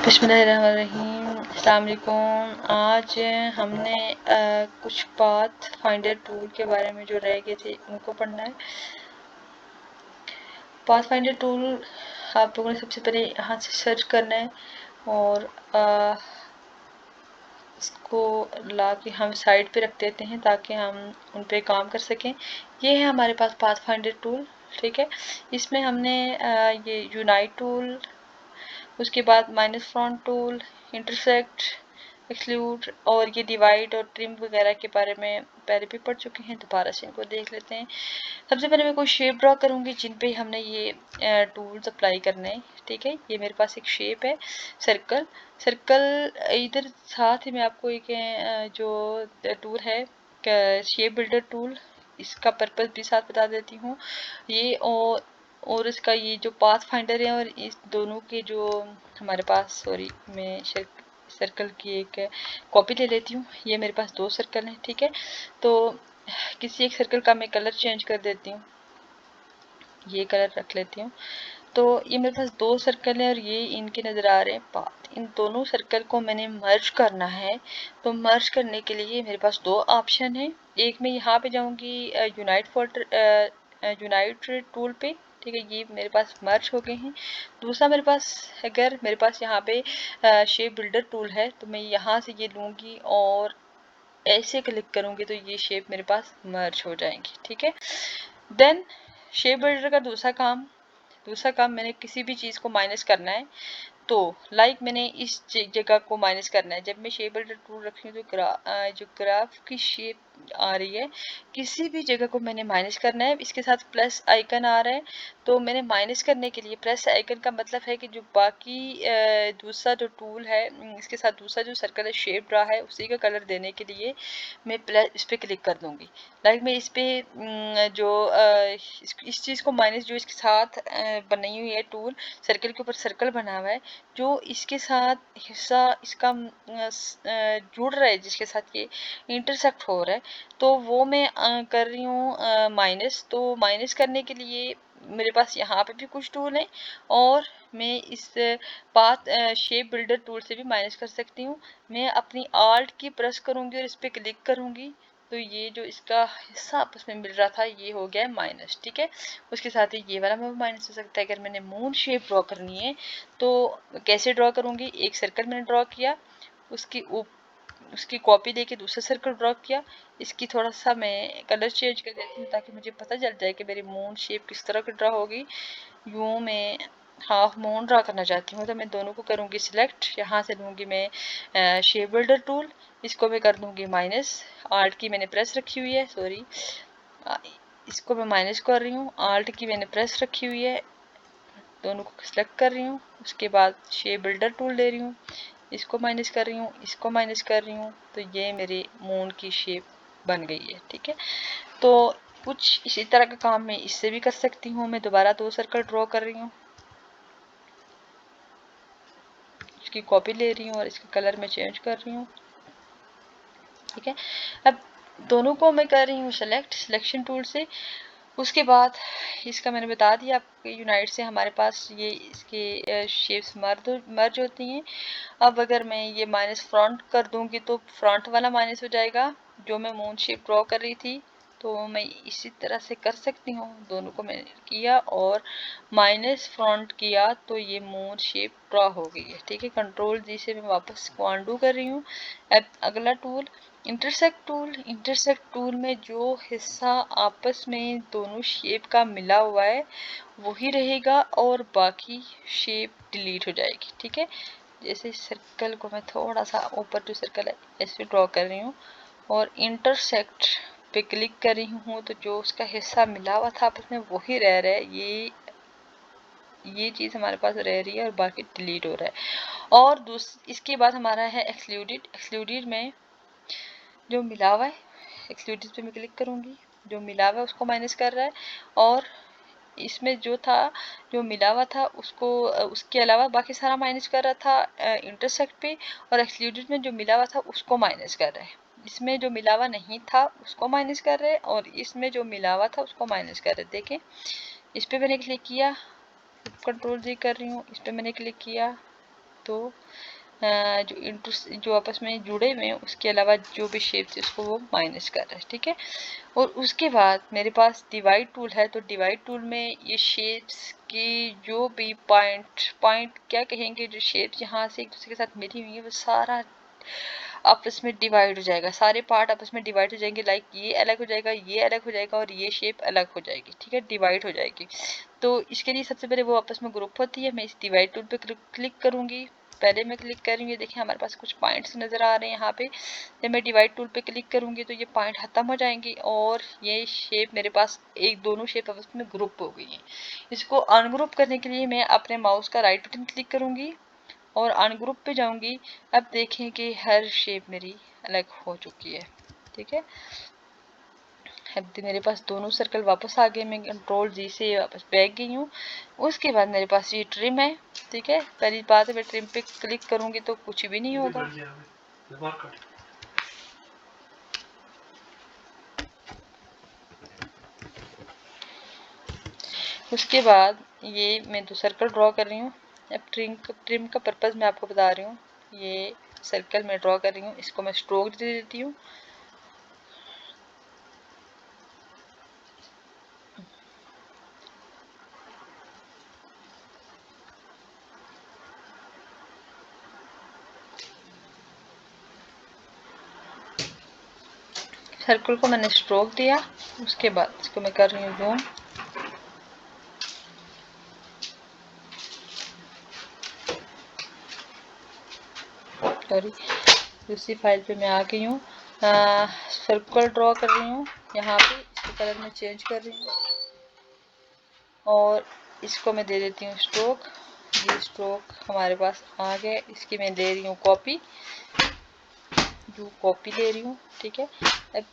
बिस्मिल्लाहिर्रहमानिर्रहीम, अस्सलाम वालेकुम। आज हमने कुछ पाथ फाइंडर टूल के बारे में जो रह गए थे उनको पढ़ना है। पाथ फाइंडर टूल आप लोगों ने सबसे पहले यहाँ से सर्च करना है और इसको ला के हम साइड पे रख देते हैं ताकि हम उन पे काम कर सकें। ये है हमारे पास पाथ फाइंडर टूल, ठीक है। इसमें हमने ये यूनाइट टूल, उसके बाद minus front tool, intersect, exclude और ये डिवाइड और ट्रिम वगैरह के बारे में पहले भी पढ़ चुके हैं। दोबारा से इनको देख लेते हैं। सबसे पहले मैं कोई शेप ड्रॉ करूंगी जिन पे हमने ये टूल्स अप्लाई करने हैं, ठीक है। ये मेरे पास एक शेप है सर्कल। सर्कल इधर साथ ही मैं आपको एक जो टूल है शेप बिल्डर टूल, इसका पर्पस भी साथ बता देती हूँ। ये और इसका ये जो पाथ फाइंडर है और इस दोनों के जो हमारे पास, सॉरी मैं सर्कल की एक कॉपी ले लेती हूँ। ये मेरे पास दो सर्कल हैं, ठीक है। तो किसी एक सर्कल का मैं कलर चेंज कर देती हूँ, ये कलर रख लेती हूँ। तो ये मेरे पास दो सर्कल है और ये इनके नज़र आ रहे हैं पाथ। इन दोनों सर्कल को मैंने मर्ज करना है। तो मर्ज करने के लिए मेरे पास दो ऑप्शन है। एक मैं यहाँ पे जाऊँगी यूनाइट टूल पे, ठीक है। ये मेरे पास मर्ज हो गए हैं। दूसरा मेरे पास, अगर मेरे पास यहाँ पे शेप बिल्डर टूल है तो मैं यहाँ से ये लूँगी और ऐसे क्लिक करूँगी तो ये शेप मेरे पास मर्ज हो जाएंगी, ठीक है। देन शेप बिल्डर का दूसरा काम मैंने किसी भी चीज़ को माइनस करना है। तो मैंने इस जगह को माइनस करना है। जब मैं शेप बिल्डर टूल रखी हूँ तो जो ग्राफ की शेप आ रही है, किसी भी जगह को मैंने माइनस करना है। इसके साथ प्लस आइकन आ रहा है, तो मैंने माइनस करने के लिए प्लस आइकन का मतलब है कि जो बाकी दूसरा जो टूल है, इसके साथ दूसरा जो सर्कल है शेप ड्रा है, उसी का कलर देने के लिए मैं प्लस इस पर क्लिक कर दूंगी। मैं इस पे जो इस चीज़ को माइनस, जो इसके साथ बनी हुई है टूल, सर्कल के ऊपर सर्कल बना हुआ है, जो इसके साथ हिस्सा इसका जुड़ रहा है, जिसके साथ ये इंटरसेक्ट हो रहा है, तो वो मैं कर रही हूँ माइनस। तो माइनस करने के लिए मेरे पास यहाँ पे भी कुछ टूल है और मैं इस पाथ शेप बिल्डर टूल से भी माइनस कर सकती हूँ। मैं अपनी आल्ट की प्रेस करूँगी और इस पर क्लिक करूँगी तो ये जो इसका हिस्सा आपस में मिल रहा था ये हो गया माइनस, ठीक है। उसके साथ ही ये वाला में माइनस हो सकता है। अगर मैंने मून शेप ड्रॉ करनी है तो कैसे ड्रॉ करूँगी, एक सर्कल मैंने ड्रॉ किया, उसकी कॉपी लेके दूसरा सर्कल ड्रॉ किया। इसकी थोड़ा सा मैं कलर चेंज कर देती हूँ ताकि मुझे पता चल जाए कि मेरी मून शेप किस तरह की ड्रॉ होगी। यूँ मैं हाफ मून ड्रॉ करना चाहती हूँ तो मैं दोनों को करूँगी सिलेक्ट। यहाँ से लूँगी मैं शेप बिल्डर टूल, इसको मैं कर दूँगी माइनस। आल्ट की मैंने प्रेस रखी हुई है, सॉरी, इसको मैं माइनस कर रही हूँ। आल्ट की मैंने प्रेस रखी हुई है, दोनों को सिलेक्ट कर रही हूँ। उसके बाद शेप बिल्डर टूल ले रही हूँ, इसको माइनस कर रही हूँ, इसको माइनस कर रही हूँ, तो ये मेरे मून की शेप बन गई है, ठीक है। तो कुछ इसी तरह का काम मैं इससे भी कर सकती हूँ। मैं दोबारा दो सर्कल ड्रॉ कर रही हूँ, इसकी कॉपी ले रही हूँ और इसका कलर मैं चेंज कर रही हूँ, ठीक है। अब दोनों को मैं कर रही हूँ सिलेक्शन टूल से। उसके बाद इसका मैंने बता दिया आपको, यूनाइट से हमारे पास ये इसके शेप्स मर्ज होती हैं। अब अगर मैं ये माइनस फ्रंट कर दूंगी तो फ्रंट वाला माइनस हो जाएगा जो मैं मून शेप ड्रॉ कर रही थी। तो मैं इसी तरह से कर सकती हूँ। दोनों को मैंने किया और माइनस फ्रंट किया तो ये मून शेप ड्रॉ हो गई है, ठीक है। कंट्रोल जी से मैं वापस को अनडू कर रही हूँ। अब अगला टूल इंटरसेक्ट टूल में जो हिस्सा आपस में दोनों शेप का मिला हुआ है वही रहेगा और बाकी शेप डिलीट हो जाएगी, ठीक है। जैसे सर्कल को मैं थोड़ा सा ऊपर जो सर्कल है ऐसे ड्रॉ कर रही हूँ और इंटरसेक्ट पे क्लिक कर रही हूँ तो जो उसका हिस्सा मिला हुआ था आपस में वही रह रहा है। ये चीज़ हमारे पास रह रही है और बाकी डिलीट हो रहा है। और इसके बाद हमारा है एक्सक्लूडेड में जो मिला हुआ है, एक्सक्लूडेड पे मैं क्लिक करूँगी, जो मिला हुआ है उसको माइनस कर रहा है। और इसमें जो था, जो मिला हुआ था उसको, उसके अलावा बाकी सारा माइनस कर रहा था इंटरसेक्ट पे, और एक्सक्लूडेड में जो मिला हुआ था उसको माइनस कर रहा है। इसमें जो मिला हुआ नहीं था उसको माइनस कर रहे हैं और इसमें जो मिला हुआ था उसको माइनस कर रहे हैं। देखें, इस पर मैंने क्लिक किया, कंट्रोल जी कर रही हूँ, इस पर मैंने क्लिक किया, तो जो आपस में जुड़े हुए हैं उसके अलावा जो भी शेप थे उसको वो माइनस कर रहा है, ठीक है। और उसके बाद मेरे पास डिवाइड टूल है, तो डिवाइड टूल में ये शेप्स की जो भी पॉइंट क्या कहेंगे, जो शेप्स यहाँ से एक दूसरे के साथ मिली हुई है वो सारा आपस में डिवाइड हो जाएगा, सारे पार्ट आपस में डिवाइड हो जाएंगे। लाइक ये अलग हो जाएगा, ये अलग हो जाएगा और ये शेप अलग हो जाएगी, ठीक है, डिवाइड हो जाएगी। तो इसके लिए सबसे पहले वो आपस में ग्रुप होती है। मैं इस डिवाइड टूल पे क्लिक करूंगी, पहले मैं क्लिक करूंगी, देखिए हमारे पास कुछ पॉइंट्स नजर आ रहे हैं यहाँ पे। जब मैं डिवाइड टूल पे क्लिक करूंगी तो ये पॉइंट खत्म हो जाएंगे और ये शेप मेरे पास दोनों शेप आपस में ग्रुप हो गई हैं। इसको अनग्रुप करने के लिए मैं अपने माउस का राइट बटन क्लिक करूंगी और अनग्रुप पे जाऊंगी। अब देखें कि हर शेप मेरी अलग हो चुकी है, ठीक है। अब मेरे पास दोनों सर्कल वापस आ गए, मैं कंट्रोल जी से वापस बैठ गई हूँ। उसके बाद मेरे पास ये ट्रिम है, ठीक है। पहली बात है मैं ट्रिम पे क्लिक करूंगी तो कुछ भी नहीं होगा। उसके बाद ये मैं दो सर्कल ड्रॉ कर रही हूँ। अब ट्रिम का पर्पज़ मैं आपको बता रही हूँ। ये सर्कल मैं ड्रॉ कर रही हूँ, इसको मैं स्ट्रोक दे देती हूँ। सर्कल को मैंने स्ट्रोक दिया, उसके बाद इसको मैं कर रही हूँ जूम। सॉरी, दूसरी फाइल पे मैं आ गई हूँ। सर्कल ड्रॉ कर रही हूँ यहाँ पे, इसका कलर मैं चेंज कर रही हूँ और इसको मैं दे देती हूँ स्ट्रोक। ये स्ट्रोक हमारे पास आ गए, इसकी मैं दे रही हूँ कॉपी, जो कॉपी ले रही हूँ, ठीक है। अब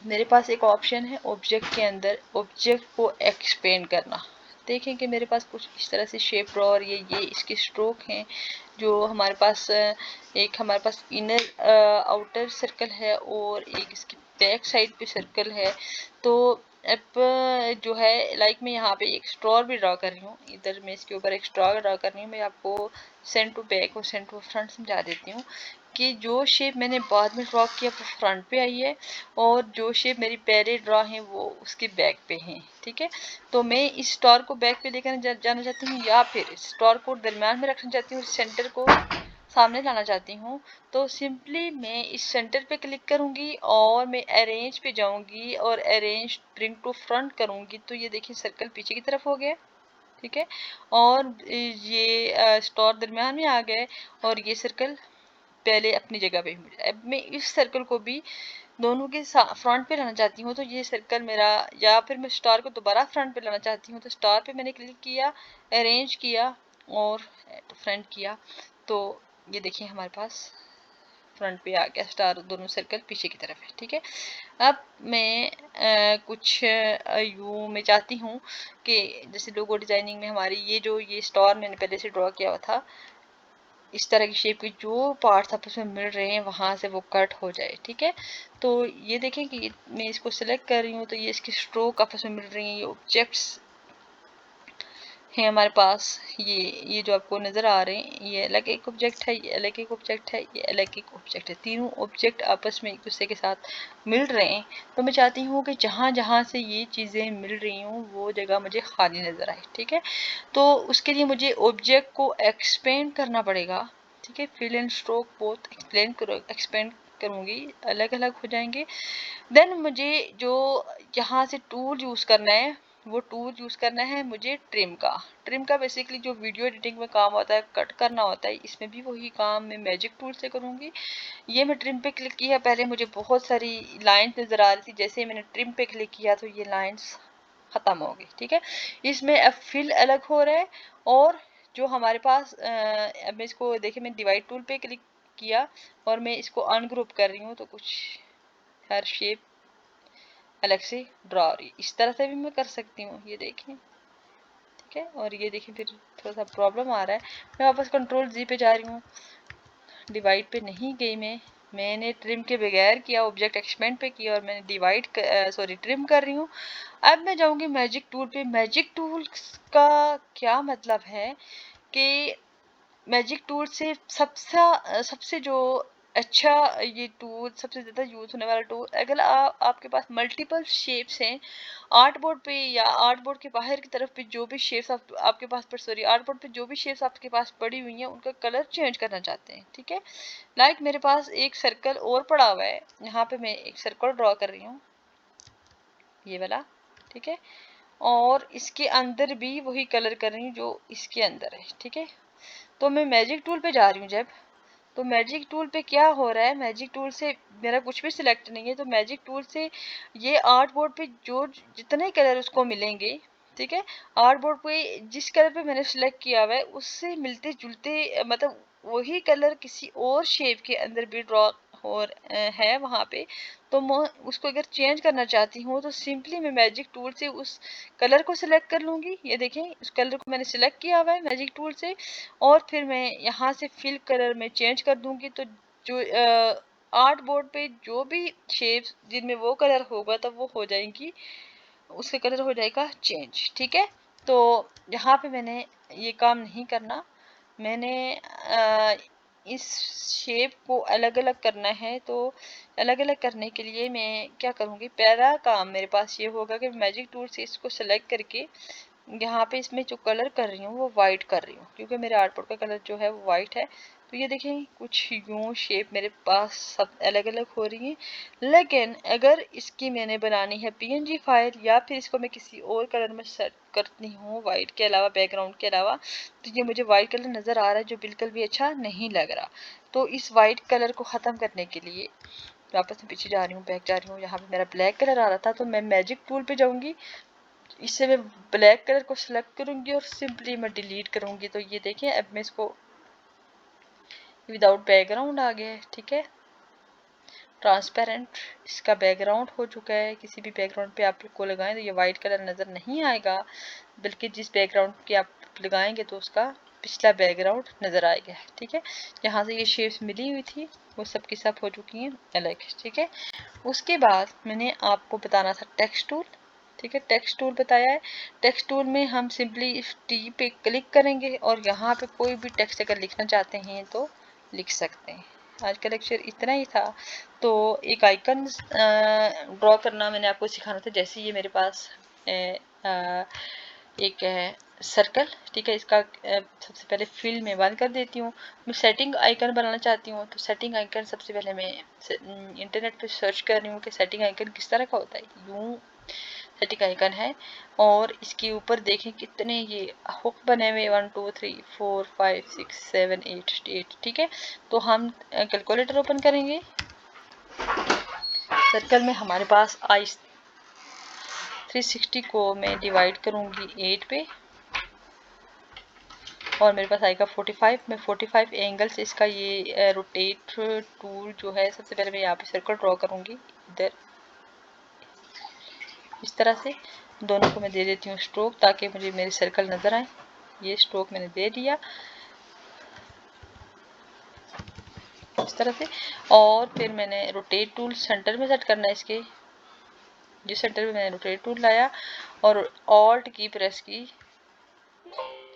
मेरे पास एक ऑप्शन है ऑब्जेक्ट के अंदर ऑब्जेक्ट को एक्सपेंड करना। देखें कि मेरे पास कुछ इस तरह से शेप ड्रॉ और ये इसके स्ट्रोक हैं। जो हमारे पास एक हमारे पास इनर आउटर सर्कल है और एक इसकी बैक साइड पे सर्कल है। तो अब जो है लाइक मैं यहाँ पे एक स्ट्रॉ भी ड्रॉ कर रही हूँ, इधर मैं इसके ऊपर एक स्ट्रॉ ड्रॉ कर रही हूँ। मैं आपको सेंटर टू बैक और सेंटर टू फ्रंट समझा देती हूँ कि जो शेप मैंने बाद में ड्रॉ किया वो फ्रंट पे आई है और जो शेप मेरी पहले ड्रॉ है वो उसके बैक पे है, ठीक है। तो मैं इस स्टार को बैक पे लेकर जाना चाहती हूँ या फिर स्टार को दरम्यान में रखना चाहती हूँ, सेंटर को सामने लाना चाहती हूँ। तो सिंपली मैं इस सेंटर पे क्लिक करूंगी और मैं अरेंज पे जाऊंगी और अरेंज ब्रिंग टू फ्रंट करूंगी। तो ये देखिए सर्कल पीछे की तरफ हो गया, ठीक है। और ये स्टार दरम्यान में आ गए और ये सर्कल पहले अपनी जगह पे मिल जाए। अब मैं इस सर्कल को भी दोनों के फ्रंट पे लाना चाहती हूँ, तो ये सर्कल मेरा, या फिर मैं स्टार को दोबारा फ्रंट पे लाना चाहती हूँ तो स्टार पे मैंने क्लिक किया, अरेंज किया और फ्रंट किया। तो ये देखिए हमारे पास फ्रंट पे आ गया स्टार, दोनों सर्कल पीछे की तरफ है, ठीक है। अब मैं कुछ यूँ मैं चाहती हूँ कि जैसे लोगो डिजाइनिंग में हमारी ये स्टार मैंने पहले से ड्रॉ किया हुआ था, इस तरह की शेप के जो पार्ट्स आपस में मिल रहे हैं वहां से वो कट हो जाए, ठीक है। तो ये देखें कि मैं इसको सिलेक्ट कर रही हूँ तो ये इसकी स्ट्रोक आपस में मिल रही हैं। ये ऑब्जेक्ट्स हैं हमारे पास, ये जो आपको नज़र आ रहे हैं, ये अलग एक ऑब्जेक्ट है, ये अलग एक ऑब्जेक्ट है, ये अलग एक ऑब्जेक्ट है। तीनों ऑब्जेक्ट आपस में एक दूसरे के साथ मिल रहे हैं। तो मैं चाहती हूँ कि जहाँ जहाँ से ये चीज़ें मिल रही हूँ वो जगह मुझे खाली नज़र आए, ठीक है। तो उसके लिए मुझे ऑब्जेक्ट को एक्सपेंड करना पड़ेगा, ठीक है। Fill and stroke both expand करूँगी, अलग अलग हो जाएंगे। देन मुझे जो यहाँ से टूल यूज़ करना है, वो टूल यूज़ करना है मुझे ट्रिम का बेसिकली जो वीडियो एडिटिंग में काम होता है, कट करना होता है, इसमें भी वही काम मैं मैजिक टूल से करूँगी। ये मैं ट्रिम पे क्लिक किया, पहले मुझे बहुत सारी लाइंस नज़र आ रही थी, जैसे मैंने ट्रिम पे क्लिक किया तो ये लाइंस ख़त्म हो गई, ठीक है। इसमें अब फिल अलग हो रहा है और जो हमारे पास अब मैं इसको देखिए, मैं डिवाइड टूल पे क्लिक किया और मैं इसको अनग्रुप कर रही हूँ तो कुछ हर शेप अलग से ड्रॉ हो रही है। इस तरह से भी मैं कर सकती हूँ, ये देखें, ठीक है। और ये देखिए फिर थोड़ा सा प्रॉब्लम आ रहा है, मैं वापस कंट्रोल जी पे जा रही हूँ, डिवाइड पे नहीं गई मैंने ट्रिम के बगैर किया, ऑब्जेक्ट एक्सपेंड पे किया और मैंने ट्रिम कर रही हूँ। अब मैं जाऊँगी मैजिक टूल पे। मैजिक टूल का क्या मतलब है कि मैजिक टूल से सबसे जो अच्छा ये टूल, सबसे ज़्यादा यूज़ होने वाला टूल, अगर आपके पास मल्टीपल शेप्स हैं आर्ट बोर्ड पे या आर्ट बोर्ड के बाहर की तरफ पे, जो भी शेप्स आपके पास पर सॉरी आर्ट बोर्ड पे जो भी शेप्स आपके पास पड़ी हुई हैं उनका कलर चेंज करना चाहते हैं, ठीक है। लाइक मेरे पास एक सर्कल और पड़ा हुआ है, यहाँ पे मैं एक सर्कल ड्रॉ कर रही हूँ, ये वाला, ठीक है। और इसके अंदर भी वही कलर कर रही हूँ जो इसके अंदर है, ठीक है। तो मैं मैजिक टूल पे जा रही हूँ जब, तो मैजिक टूल पे क्या हो रहा है, मैजिक टूल से मेरा कुछ भी सिलेक्ट नहीं है, तो मैजिक टूल से ये आर्ट बोर्ड पे जो जितने कलर उसको मिलेंगे, ठीक है, आर्ट बोर्ड पे जिस कलर पे मैंने सिलेक्ट किया हुआ है उससे मिलते जुलते, मतलब वही कलर किसी और शेप के अंदर भी ड्रॉ हो है वहाँ पे, तो मैं उसको अगर चेंज करना चाहती हूँ तो सिंपली मैं मैजिक टूल से उस कलर को सिलेक्ट कर लूँगी। ये देखें, उस कलर को मैंने सिलेक्ट किया हुआ है मैजिक टूल से, और फिर मैं यहाँ से फिल कलर में चेंज कर दूंगी, तो जो आर्ट बोर्ड पे जो भी शेप्स जिनमें वो कलर होगा तब वो हो जाएंगी, उसका कलर हो जाएगा चेंज, ठीक है। तो यहाँ पे मैंने ये काम नहीं करना, मैंने इस शेप को अलग अलग करना है, तो अलग अलग करने के लिए मैं क्या करूँगी, पहला काम मेरे पास ये होगा कि मैजिक टूल से इसको सेलेक्ट करके यहाँ पे इसमें जो कलर कर रही हूँ वो वाइट कर रही हूँ, क्योंकि मेरे आर्ट बोर्ड का कलर जो है वो वाइट है। तो ये देखें कुछ यूं शेप मेरे पास सब अलग अलग हो रही है, लेकिन अगर इसकी मैंने बनानी है पीएनजी फाइल या फिर इसको मैं किसी और कलर में सेट करती हूँ वाइट के अलावा, बैकग्राउंड के अलावा, तो ये मुझे वाइट कलर नज़र आ रहा है जो बिल्कुल भी अच्छा नहीं लग रहा। तो इस वाइट कलर को ख़त्म करने के लिए वापस मैं पीछे जा रही हूँ, बैक जा रही हूँ, यहाँ पे मेरा ब्लैक कलर आ रहा था तो मैं मैजिक टूल पे जाऊँगी, इससे मैं ब्लैक कलर को सिलेक्ट करूंगी और सिंपली मैं डिलीट करूंगी। तो ये देखें अब मैं इसको विदाउट बैकग्राउंड आ गया है, ठीक है, ट्रांसपेरेंट इसका बैकग्राउंड हो चुका है। किसी भी बैकग्राउंड पे आप को लगाएं तो ये वाइट कलर नज़र नहीं आएगा, बल्कि जिस बैकग्राउंड पे आप लगाएंगे तो उसका पिछला बैकग्राउंड नज़र आएगा, ठीक है। यहाँ से ये शेप्स मिली हुई थी वो सब की सब हो चुकी हैं अलग, ठीक है। उसके बाद मैंने आपको बताना था टेक्स्ट टूल, ठीक है, टेक्स्ट टूल बताया है। टेक्स्ट टूल में हम सिंपली इस टी पे क्लिक करेंगे और यहाँ पे कोई भी टेक्स्ट अगर लिखना चाहते हैं तो लिख सकते हैं। आज का लेक्चर इतना ही था। तो एक आइकन ड्रॉ करना मैंने आपको सिखाना था, जैसे ये मेरे पास एक है सर्कल, ठीक है, इसका सबसे पहले फिल में बंद कर देती हूँ। मैं सेटिंग आइकन बनाना चाहती हूँ, तो सेटिंग आइकन सबसे पहले मैं इंटरनेट पे सर्च कर रही हूँ कि सेटिंग आइकन किस तरह का होता है। यूँ सेटिंग आइकन है और इसके ऊपर देखें कितने ये हुक बने हुए, 1 2 3 4 5 6 7 8, ठीक है। तो हम कैलकुलेटर ओपन करेंगे, सर्कल में हमारे पास आई 360 को मैं डिवाइड करूंगी 8 पे और मेरे पास आएगा 45। मैं 45 एंगल से इसका ये रोटेट टूल जो है, सबसे पहले मैं यहाँ पे सर्कल ड्रॉ करूंगी इधर इस तरह से। दोनों को मैं दे देती हूँ स्ट्रोक ताकि मुझे मेरी सर्कल नज़र आए। ये स्ट्रोक मैंने दे दिया इस तरह से, और फिर मैंने रोटेट टूल सेंटर में सेट करना है इसके, जिस सेंटर में मैंने रोटेट टूल लाया और ऑल्ट की प्रेस की,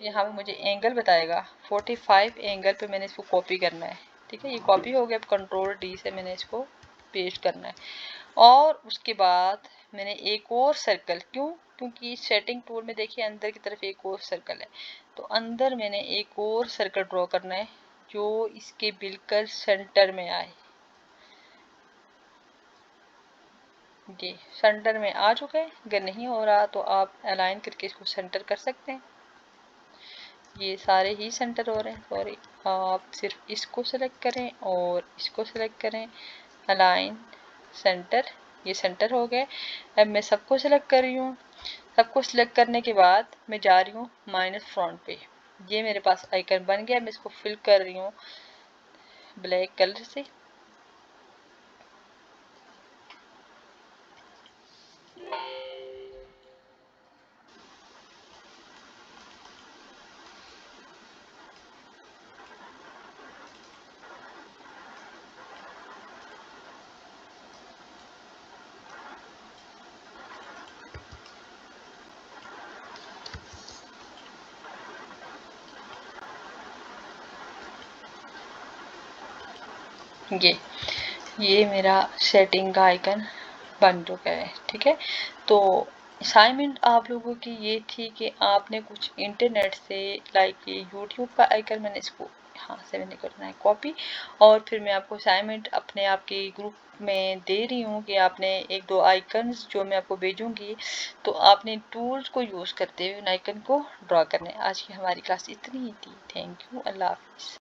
यहाँ पे मुझे एंगल बताएगा 45 एंगल पे मैंने इसको कॉपी करना है, ठीक है। ये कॉपी हो गया, अब कंट्रोल डी से मैंने इसको पेस्ट करना है। और उसके बाद मैंने एक और सर्कल, क्योंकि सेटिंग टूल में देखिए अंदर की तरफ एक और सर्कल है, तो अंदर मैंने एक और सर्कल ड्रॉ करना है जो इसके बिल्कुल सेंटर में आए। ये सेंटर में आ चुका है, अगर नहीं हो रहा तो आप अलाइन करके इसको सेंटर कर सकते हैं। ये सारे ही सेंटर हो रहे हैं, सॉरी, आप सिर्फ इसको सेलेक्ट करें और इसको सेलेक्ट करें, अलाइन सेंटर, ये सेंटर हो गए। अब मैं सबको सिलेक्ट कर रही हूँ, सबको सिलेक्ट करने के बाद मैं जा रही हूँ माइनस फ्रंट पे, ये मेरे पास आइकन बन गया। मैं इसको फिल कर रही हूँ ब्लैक कलर से, ये मेरा सेटिंग का आइकन बन चुका है। ठीक है, तो असाइनमेंट आप लोगों की ये थी कि आपने कुछ इंटरनेट से लाइक ये यूट्यूब का आइकन मैंने इसको यहाँ से मैंने करना है कॉपी, और फिर मैं आपको असाइनमेंट अपने आपके ग्रुप में दे रही हूँ कि आपने एक दो आइकन्स जो मैं आपको भेजूंगी तो आपने टूल्स को यूज़ करते हुए उन आइकन को ड्रॉ करना है। आज की हमारी क्लास इतनी ही थी। थैंक यू, अल्लाह हाफिज़।